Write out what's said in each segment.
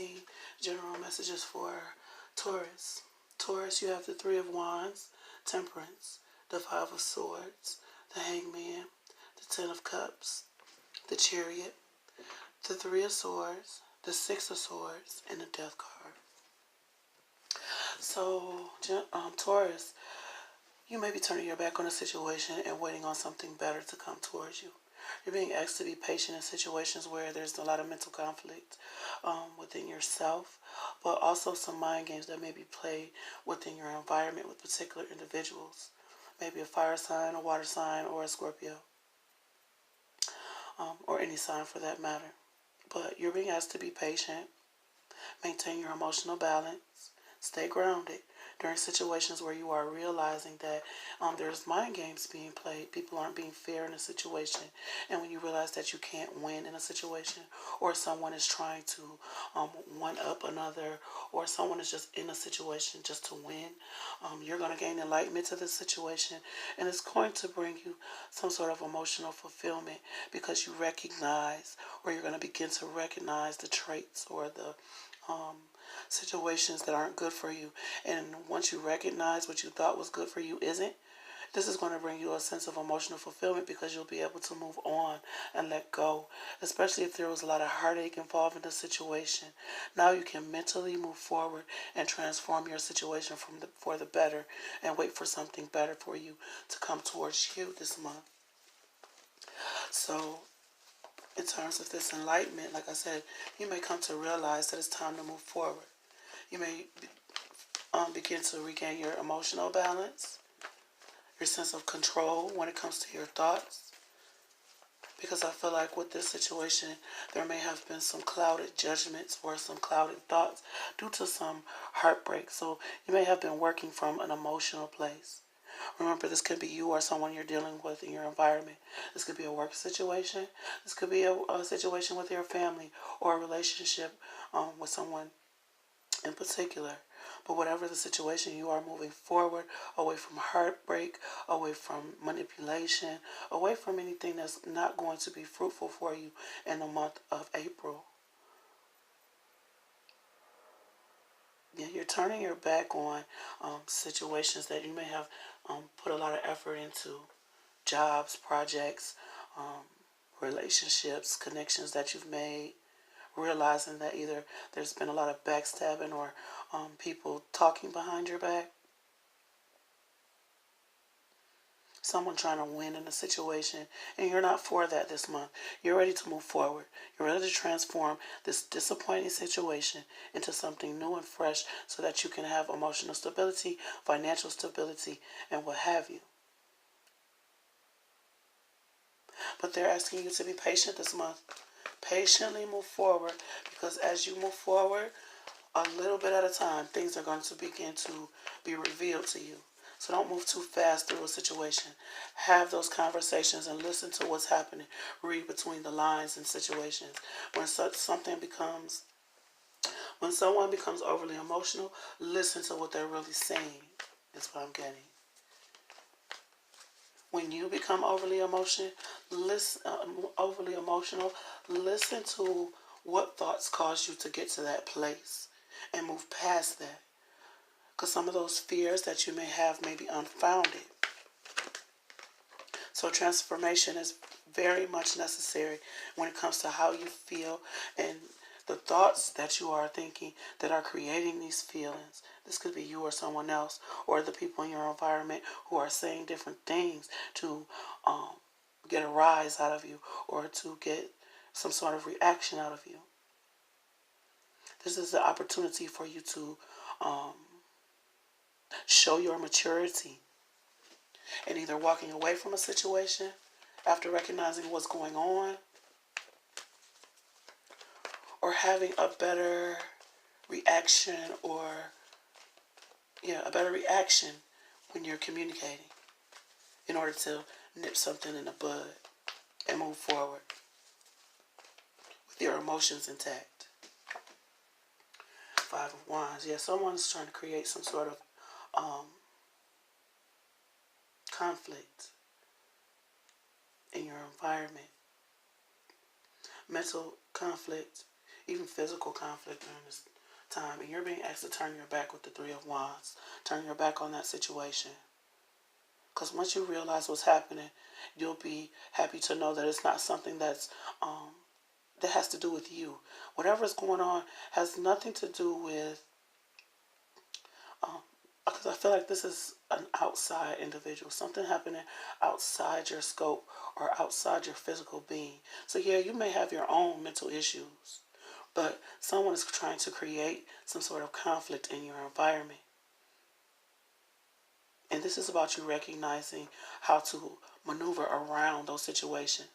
see general messages for Taurus. Taurus, you have the Three of Wands, Temperance, the Five of Swords, the Hangman, the Ten of Cups, the Chariot, the Three of Swords, the Six of Swords, and the Death card. So, Taurus, you may be turning your back on a situation and waiting on something better to come towards you. You're being asked to be patient in situations where there's a lot of mental conflict within yourself, but also some mind games that may be played within your environment with particular individuals. Maybe a fire sign, a water sign, or a Scorpio, or any sign for that matter. But you're being asked to be patient, maintain your emotional balance, stay grounded during situations where you are realizing that there's mind games being played. People aren't being fair in a situation. And when you realize that you can't win in a situation, or someone is trying to one-up another, or someone is just in a situation just to win, you're going to gain enlightenment to this situation, and it's going to bring you some sort of emotional fulfillment because you recognize, or you're going to begin to recognize the traits or the situations that aren't good for you. And once you recognize what you thought was good for you isn't, this is going to bring you a sense of emotional fulfillment because you'll be able to move on and let go, especially if there was a lot of heartache involved in the situation. Now you can mentally move forward and transform your situation for the better and wait for something better for you to come towards you this month. So, in terms of this enlightenment, like I said, you may come to realize that it's time to move forward. You may begin to regain your emotional balance, your sense of control when it comes to your thoughts. Because I feel like with this situation, there may have been some clouded judgments or some clouded thoughts due to some heartbreak. So you may have been working from an emotional place. Remember, this could be you or someone you're dealing with in your environment. This could be a work situation. This could be a situation with your family or a relationship with someone in particular. But whatever the situation, you are moving forward, away from heartbreak, away from manipulation, away from anything that's not going to be fruitful for you in the month of April. Yeah, you're turning your back on situations that you may have put a lot of effort into. Jobs, projects, relationships, connections that you've made. Realizing that either there's been a lot of backstabbing or people talking behind your back. Someone trying to win in a situation, and you're not for that this month. You're ready to move forward. You're ready to transform this disappointing situation into something new and fresh so that you can have emotional stability, financial stability, and what have you. But they're asking you to be patient this month. Patiently move forward, because as you move forward, a little bit at a time, things are going to begin to be revealed to you. So don't move too fast through a situation. Have those conversations and listen to what's happening. Read between the lines in situations. When someone becomes overly emotional, listen to what they're really saying. That's what I'm getting. When you become overly emotional, listen to what thoughts caused you to get to that place and move past that. Because some of those fears that you may have may be unfounded. So transformation is very much necessary when it comes to how you feel and the thoughts that you are thinking that are creating these feelings. This could be you or someone else, or the people in your environment who are saying different things to get a rise out of you or to get some sort of reaction out of you. This is the opportunity for you to show your maturity and either walking away from a situation after recognizing what's going on, or having a better reaction when you're communicating in order to nip something in the bud and move forward with your emotions intact. Five of Wands. Yeah, someone's trying to create some sort of conflict in your environment. Mental conflict, even physical conflict during this time, and you're being asked to turn your back with the Three of Wands. Turn your back on that situation. Because once you realize what's happening, you'll be happy to know that it's not something that has to do with you. Whatever's going on has nothing to do with, because I feel like this is an outside individual, something happening outside your scope or outside your physical being. So yeah, you may have your own mental issues, but someone is trying to create some sort of conflict in your environment. And this is about you recognizing how to maneuver around those situations.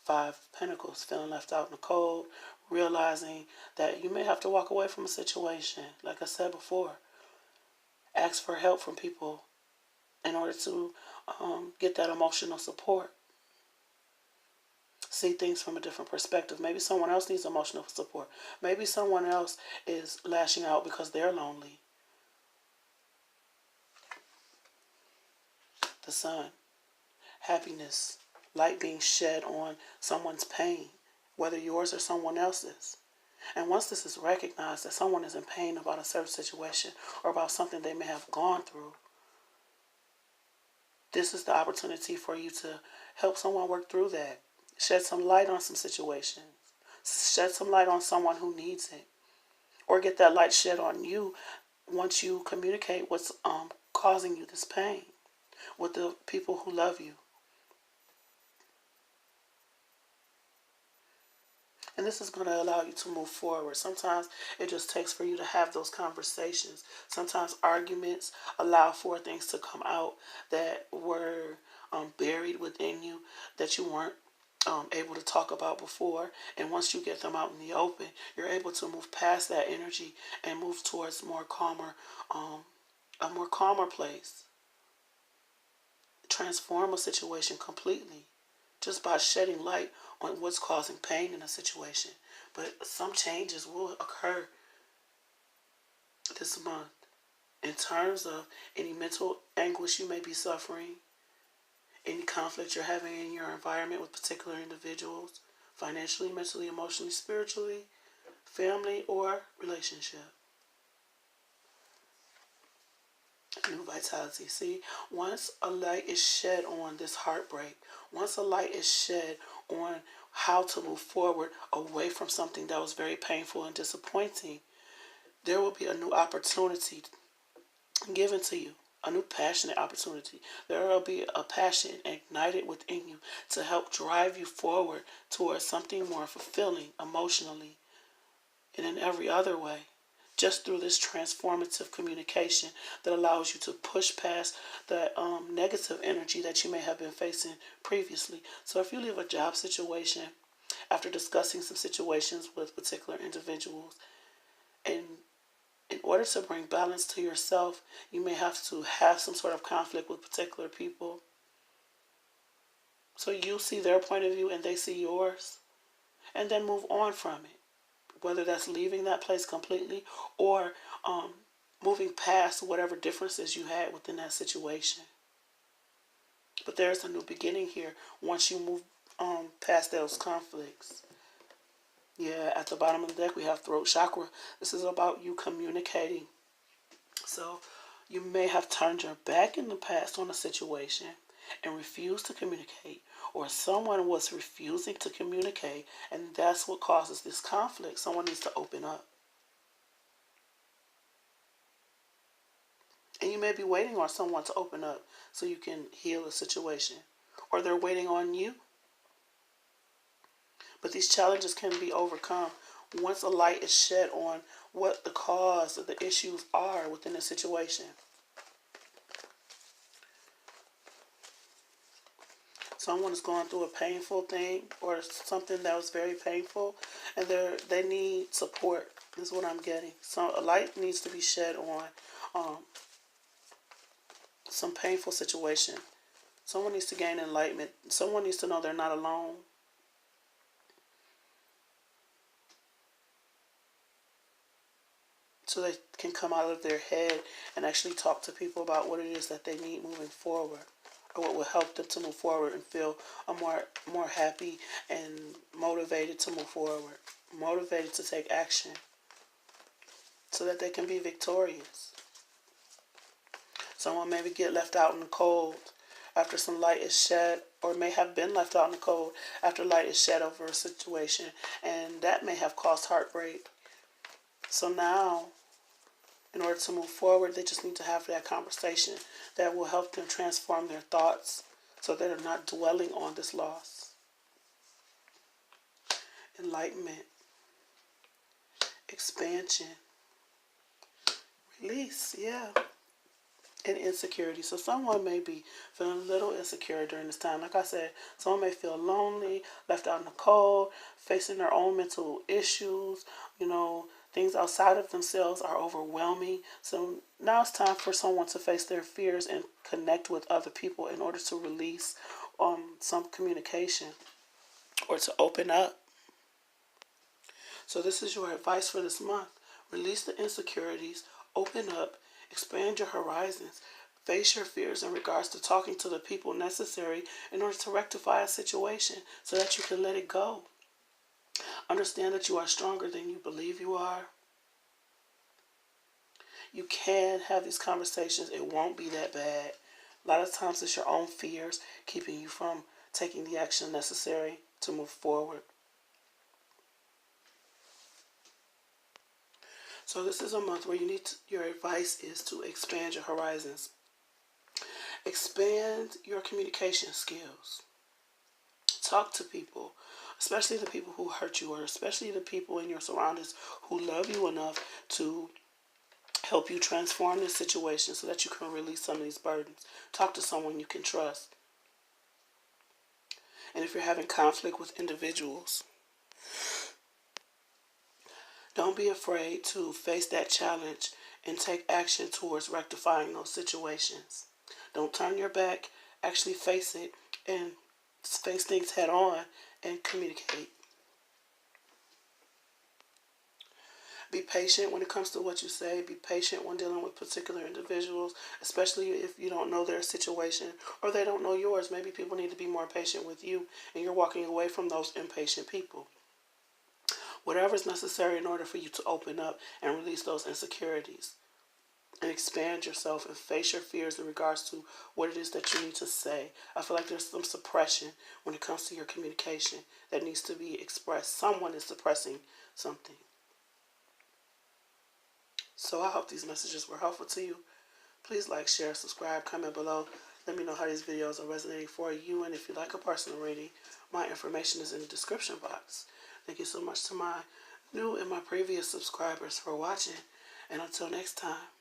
Five of Pentacles, feeling left out in the cold, realizing that you may have to walk away from a situation. Like I said before, ask for help from people in order to get that emotional support. See things from a different perspective. Maybe someone else needs emotional support. Maybe someone else is lashing out because they're lonely. The Sun, happiness, light being shed on someone's pain, whether yours or someone else's. And once this is recognized that someone is in pain about a certain situation or about something they may have gone through, this is the opportunity for you to help someone work through that. Shed some light on some situations. Shed some light on someone who needs it. Or get that light shed on you once you communicate what's causing you this pain with the people who love you. And this is going to allow you to move forward. Sometimes it just takes for you to have those conversations. Sometimes arguments allow for things to come out that were buried within you, that you weren't able to talk about before. And once you get them out in the open, you're able to move past that energy and move towards a more calmer place. Transform a situation completely just by shedding light on what's causing pain in a situation. But some changes will occur this month in terms of any mental anguish you may be suffering, any conflict you're having in your environment with particular individuals, financially, mentally, emotionally, spiritually, family, or relationship. New vitality. See, once a light is shed on this heartbreak, once a light is shed on how to move forward away from something that was very painful and disappointing, there will be a new opportunity given to you, a new passionate opportunity. There will be a passion ignited within you to help drive you forward towards something more fulfilling emotionally and in every other way. Just through this transformative communication that allows you to push past the negative energy that you may have been facing previously. So if you leave a job situation after discussing some situations with particular individuals, and in order to bring balance to yourself, you may have to have some sort of conflict with particular people. So you see their point of view and they see yours, and then move on from it. Whether that's leaving that place completely or moving past whatever differences you had within that situation. But there's a new beginning here once you move past those conflicts. Yeah, at the bottom of the deck we have throat chakra. This is about you communicating. So you may have turned your back in the past on a situation and refused to communicate, or someone was refusing to communicate, and that's what causes this conflict. Someone needs to open up. And you may be waiting on someone to open up so you can heal a situation, or they're waiting on you. But these challenges can be overcome once a light is shed on what the cause of the issues are within a situation. Someone is going through a painful thing or something that was very painful, and they need support. This is what I'm getting. So a light needs to be shed on some painful situation. Someone needs to gain enlightenment. Someone needs to know they're not alone. So they can come out of their head and actually talk to people about what it is that they need moving forward. or what will help them to move forward and feel more happy and motivated to move forward, motivated to take action so that they can be victorious. Someone maybe get left out in the cold after some light is shed, or may have been left out in the cold after light is shed over a situation, and that may have caused heartbreak. So now, in order to move forward, they just need to have that conversation that will help them transform their thoughts so that they're not dwelling on this loss. Enlightenment, expansion, release, yeah. And insecurity. So someone may be feeling a little insecure during this time. Like I said, someone may feel lonely, left out in the cold, facing their own mental issues. Things outside of themselves are overwhelming. So now it's time for someone to face their fears and connect with other people in order to release some communication or to open up. So this is your advice for this month. Release the insecurities, open up, expand your horizons, face your fears in regards to talking to the people necessary in order to rectify a situation so that you can let it go. Understand that you are stronger than you believe you are. You can have these conversations. It won't be that bad. A lot of times it's your own fears keeping you from taking the action necessary to move forward. So this is a month where your advice is to expand your horizons. Expand your communication skills. Talk to people, especially the people who hurt you, or especially the people in your surroundings who love you enough to help you transform this situation so that you can release some of these burdens. Talk to someone you can trust. And if you're having conflict with individuals, don't be afraid to face that challenge and take action towards rectifying those situations. Don't turn your back. Actually face it and face things head on and communicate. Be patient when it comes to what you say. Be patient when dealing with particular individuals, especially if you don't know their situation or they don't know yours. Maybe people need to be more patient with you and you're walking away from those impatient people. Whatever is necessary in order for you to open up and release those insecurities and expand yourself and face your fears in regards to what it is that you need to say. I feel like there's some suppression when it comes to your communication that needs to be expressed. Someone is suppressing something. So I hope these messages were helpful to you. Please like, share, subscribe, comment below. Let me know how these videos are resonating for you. And if you like a personal reading, my information is in the description box. Thank you so much to my new and my previous subscribers for watching. And until next time.